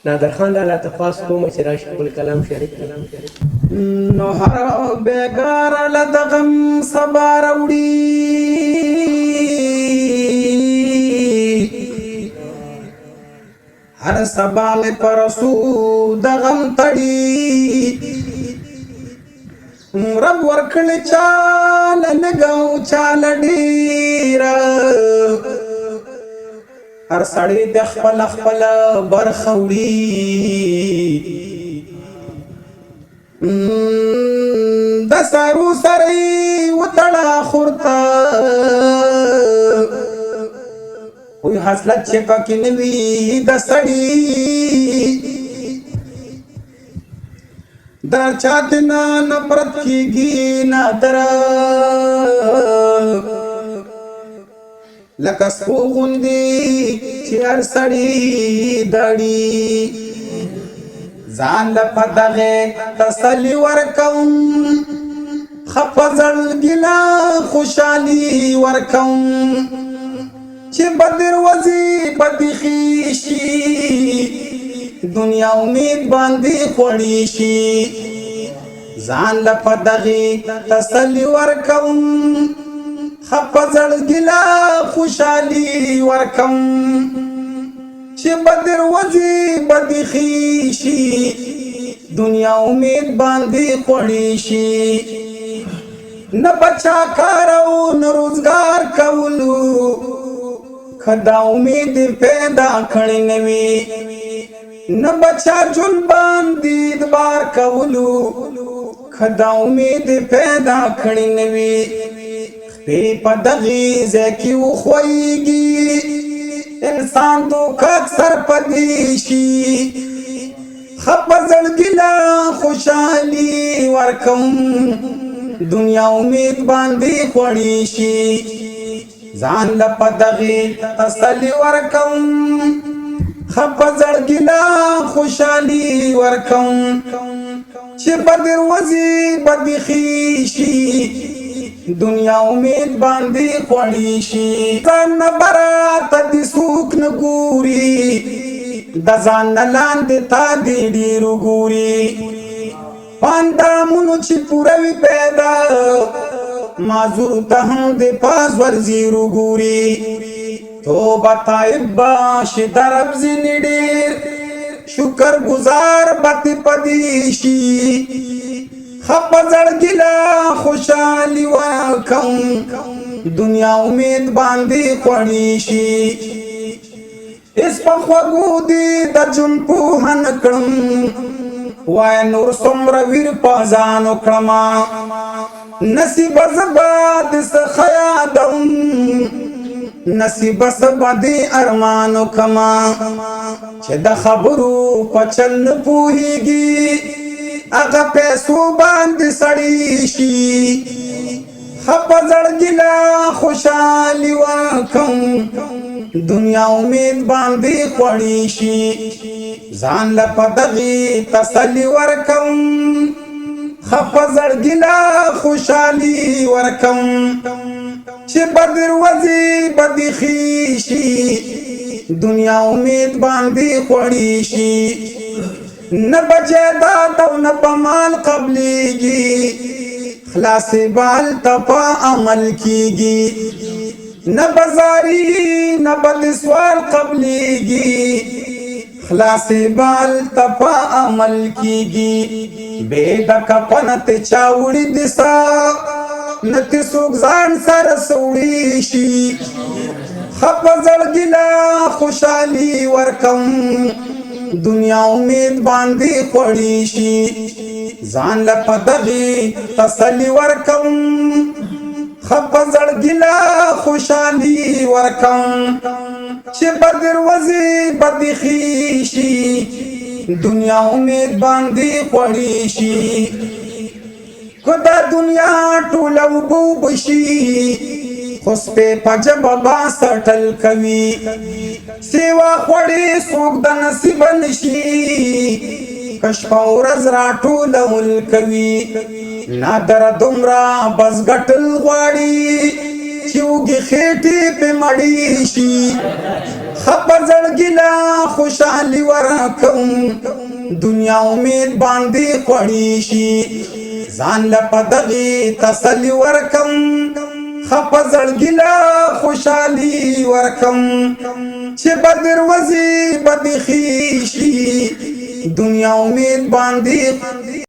نادر خان لاله تپاس کوم چې راشي خپل کلام شریک نو هر بیګار له د غم سبا راوړي هر سبا مې پرسو د غم تړي رب ورکړل چال نګاو چال ډیر هر سړی د خپل خپل برخوړي د سارو سره وتړه خورتا وی حاصلت چې پکې نوي د سړی دا چاته نه نفرت کیږي نه در لکه سپو غوندي چې هر سړی دړي ځان له پدغه تسلی ورکوم خفزل ګلا خوشالي ورکوم چې بدر وزي بدخيشي دنیا امید باندې خوړی شي ځان له پدغه تسلی ورکوم خفزل ګلا خوشالي ورکوم چې بدر وزي بدخيشي دنیا امید باندې خوړی شي نه بچا کارو نه روزگار کولو خدا امید پیدا کړی نوي نه بچا جون باندې دبار کولو خدا امید پیدا کړی نوي په دغه ځکه خوېږي انسان تو اکثر پدیشی خپزل گلا خوشحالی ورکم دنیا امید باندې خوړی شي ځان لپدغه تسلی ورکم خپزل گلا خوشحالی ورکم چې بدر وزي بدخيشي دنیا امید باندې خوړی شي ځان برات د سوک نه ګوري د ځان لاندې تا دې ډیر ګوري پاندامونو چې پوروي پیدا معذور ته هم د پاس ورزي ګوري توبه طيب باش درب زنی ډیر شکر گزار بت پدیشي خپزړ ګلا خوشالي وکم دنیا امید باندې خوړی شي اس په خوګو دي د جون په هن کړم وای نور څومره ویر پازان کړما نصیب زباد سخیا دم نصیب زباد ارمان کما چې د خبرو پچل پوهیږي اگا پیسو باندې سړی شي خپزړ ګلا خوشالي وکم دنیا امید باندې خوړی شي ځان له پدغه تسلی ورکم خپزړ ګلا خوشالي ورکم چې بدر وزي بدخيشي دنیا امید باندې خوړی شي نه بجدا تو نه پمال قبليږي خلاص بال تپا عمل کیږي نه بازاري نه بل سوال قبليږي خلاص بال تپا عمل کیږي بے د کپنت چاوړي دسا نتی سوق ځان سره سوړي شي خپزړ ګلا خوشالي ورکم دنیا امید باندې خوړی شي ځان له پدغه تسلی ورکم خپزړ ګلا خوشالي ورکم چې بدر وزي بدخيشي دنیا امید باندې خوړی شي خدا دنیا ټولو بو بشي خوش په پجب با سټل کوي سیوا خوړې سوق د نصیب نشي کش پاورز را ټول کوي نادر دومره بس ګټل غواړي چوګي خېټې په مړی شي خبر زړګلا خوشالي ورکم دنیا امید باندې خوړی شي ځان له پدغي تسلی ورکم خبر زړګلا خوشالي ورکم چې بدر وزي بدخي شي دنیا امید باندې